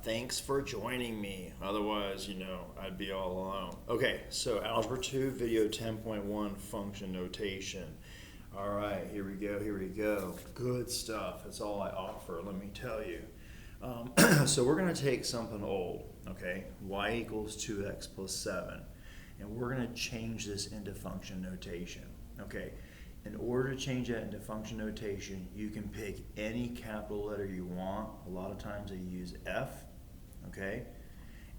Thanks for joining me. Otherwise, I'd be all alone. Okay, so Algebra 2, Video 10.1, Function Notation. All right, here we go. Good stuff. That's all I offer, let me tell you. So we're going to take something old, okay? Y equals 2x plus 7. And we're going to change this into function notation, okay? In order to change that into function notation, you can pick any capital letter you want. A lot of times they use F, okay?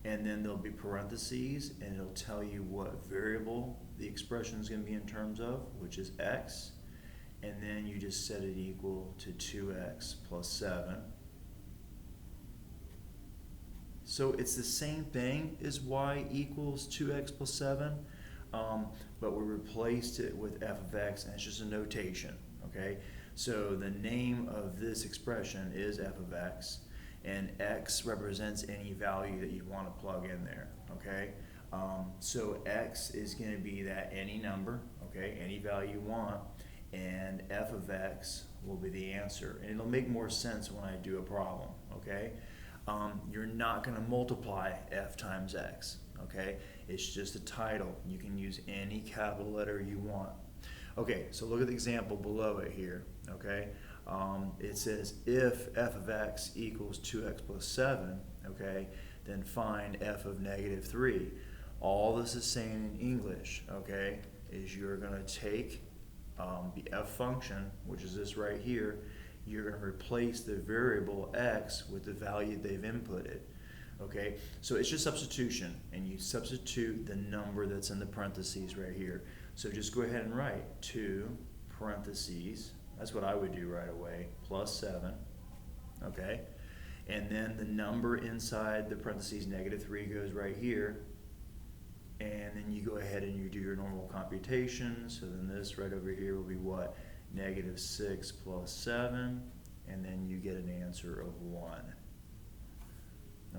And then there'll be parentheses, and it'll tell you what variable the expression is going to be in terms of, which is x. And then you just set it equal to 2x plus 7. So it's the same thing as y equals 2x plus 7. But we replaced it with f of x, and it's just a notation, okay? So the name of this expression is f of x, and x represents any value that you want to plug in there, okay? So x is going to be that any number, okay, any value you want, and f of x will be the answer. And it'll make more sense when I do a problem, okay? You're not going to multiply f times x, okay? It's just a title. You can use any capital letter you want. Okay, so look at the example below it here, okay? It says if f of x equals 2x plus 7, okay, then find f of negative 3. All this is saying in English, okay, is you're going to take the f function, which is this right here, you're going to replace the variable x with the value they've inputted. Okay, so it's just substitution, and you substitute the number that's in the parentheses right here. So just go ahead and write 2 parentheses, that's what I would do right away, plus 7, okay? And then the number inside the parentheses, negative 3, goes right here. And then you go ahead and you do your normal computation. So then this right over here will be what? Negative 6 plus 7, and then you get an answer of 1.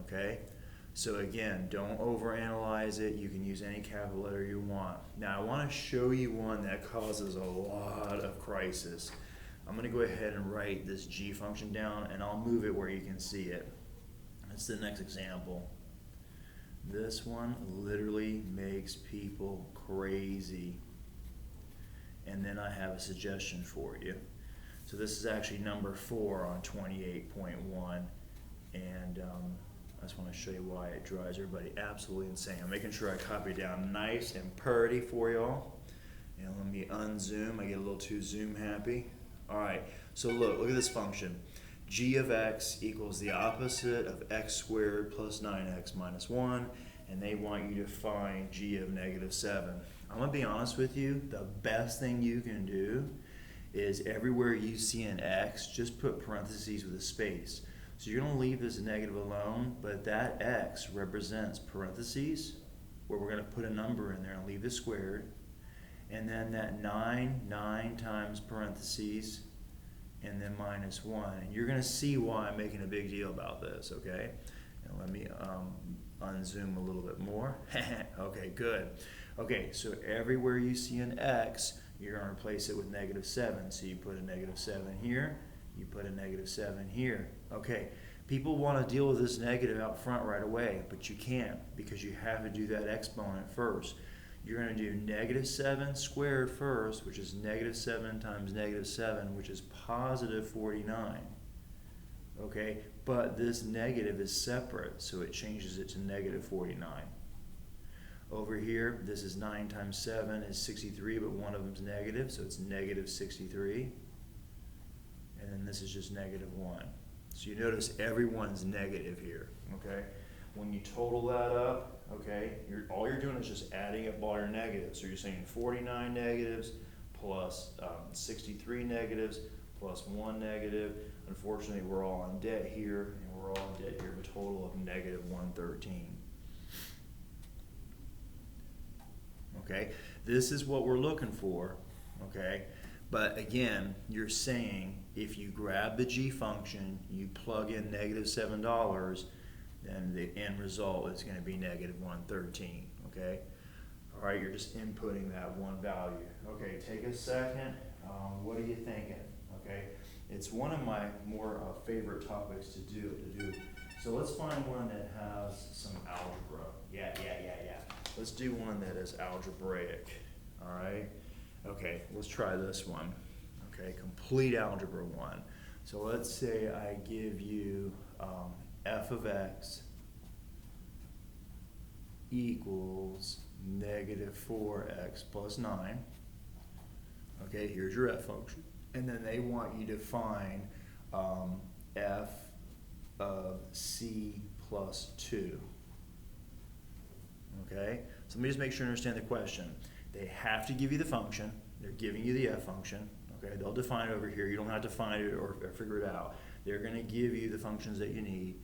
Okay, so again, don't overanalyze it. You can use any capital letter you want. Now I want to show you one that causes a lot of crisis. I'm going to go ahead and write this g function down, and I'll move it where you can see it. It's the next example. This one literally makes people crazy. And then I have a suggestion for you. So this is actually number 4 on 28.1, and I just want to show you why it drives everybody absolutely insane. I'm making sure I copy it down nice and pretty for y'all. And let me unzoom. I get a little too zoom happy. All right, so look at this function. G of x equals the opposite of x squared plus 9x minus 1, and they want you to find g of negative 7. I'm going to be honest with you, the best thing you can do is everywhere you see an x, just put parentheses with a space. So you're going to leave this negative alone, but that x represents parentheses, where we're going to put a number in there and leave this squared, and then that 9 times parentheses, and then minus 1. And you're going to see why I'm making a big deal about this, okay? And let me unzoom a little bit more. Okay, good. Okay, so everywhere you see an x, you're going to replace it with negative 7. So you put a negative 7 here, you put a negative 7 here. Okay, people want to deal with this negative out front right away, but you can't, because you have to do that exponent first. You're going to do negative 7 squared first, which is negative 7 times negative 7, which is positive 49. Okay, but this negative is separate, so it changes it to negative 49. Over here, this is 9 times 7 is 63, but one of them is negative, so it's negative 63. And then this is just negative 1. So you notice everyone's negative here, okay? When you total that up, okay, all you're doing is just adding up all your negatives. So you're saying 49 negatives plus 63 negatives plus 1 negative. Unfortunately, we're all in debt here, and we're all in debt here of a total of negative 113. Okay, this is what we're looking for, okay? But again, you're saying if you grab the g function, you plug in negative $7, then the end result is going to be negative 113, okay? All right, you're just inputting that one value. Okay, take a second. What are you thinking? Okay, it's one of my more favorite topics to do So let's find one that has some algebra. Yeah. Let's do one that is algebraic, all right? Okay, let's try this one. Okay, complete algebra 1. So let's say I give you f of x equals negative 4x plus 9. Okay, here's your f function. And then they want you to find f of c plus 2. Okay, so let me just make sure I understand the question. They have to give you the function. They're giving you the f function. Okay, they'll define it over here. You don't have to find it or figure it out. They're going to give you the functions that you need.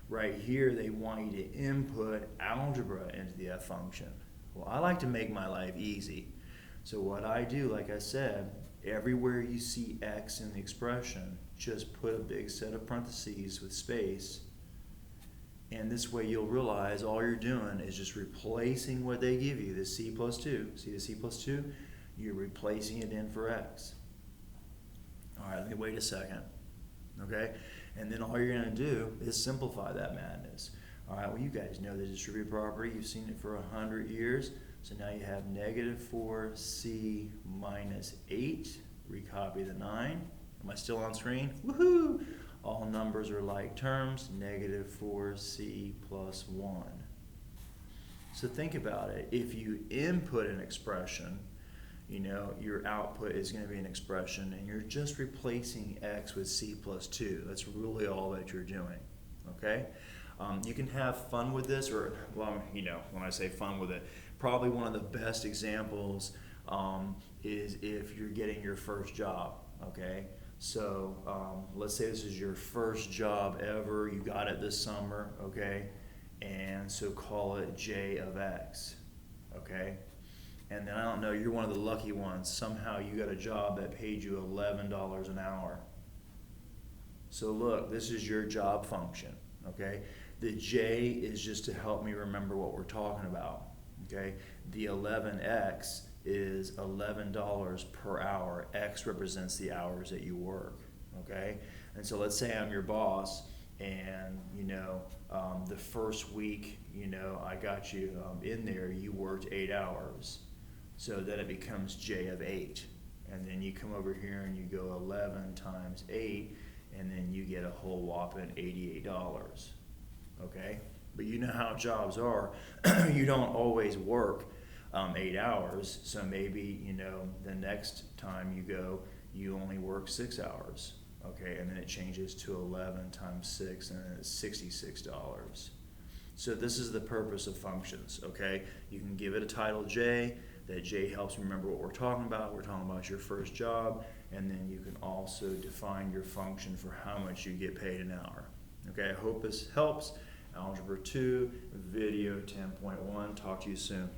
Right here, they want you to input algebra into the f function. Well, I like to make my life easy. So what I do, like I said, everywhere you see x in the expression, just put a big set of parentheses with space. And this way you'll realize all you're doing is just replacing what they give you, the c plus 2. See the c plus 2? You're replacing it in for x. All right, let me wait a second. Okay? And then all you're going to do is simplify that madness. All right, well, you guys know the distributive property. You've seen it for 100 years. So now you have negative 4c minus 8. Recopy the 9. Am I still on screen? Woohoo! All numbers are like terms, negative 4c plus 1. So think about it. If you input an expression, you know, your output is going to be an expression, and you're just replacing x with c plus 2. That's really all that you're doing, okay? You can have fun with this, or, well, you know, when I say fun with it, probably one of the best examples is if you're getting your first job, okay? So let's say this is your first job ever, you got it this summer, okay? And so call it j of x, okay? And then I don't know, you're one of the lucky ones. Somehow you got a job that paid you $11 an hour. So look, this is your job function, okay? The j is just to help me remember what we're talking about, okay? The 11x is $11 per hour. X represents the hours that you work, okay? And so let's say I'm your boss, and you know, the first week, you know, I got you in there, you worked 8 hours. So then it becomes j of 8. And then you come over here and you go 11 times 8, and then you get a whole whopping $88, okay? But you know how jobs are. You don't always work 8 hours, so maybe, you know, the next time you go, you only work 6 hours, okay? And then it changes to 11 times 6, and then it's $66. So this is the purpose of functions, okay? You can give it a title j. That j helps remember what we're talking about. We're talking about your first job, and then you can also define your function for how much you get paid an hour. Okay, I hope this helps. Algebra 2, video 10.1. Talk to you soon.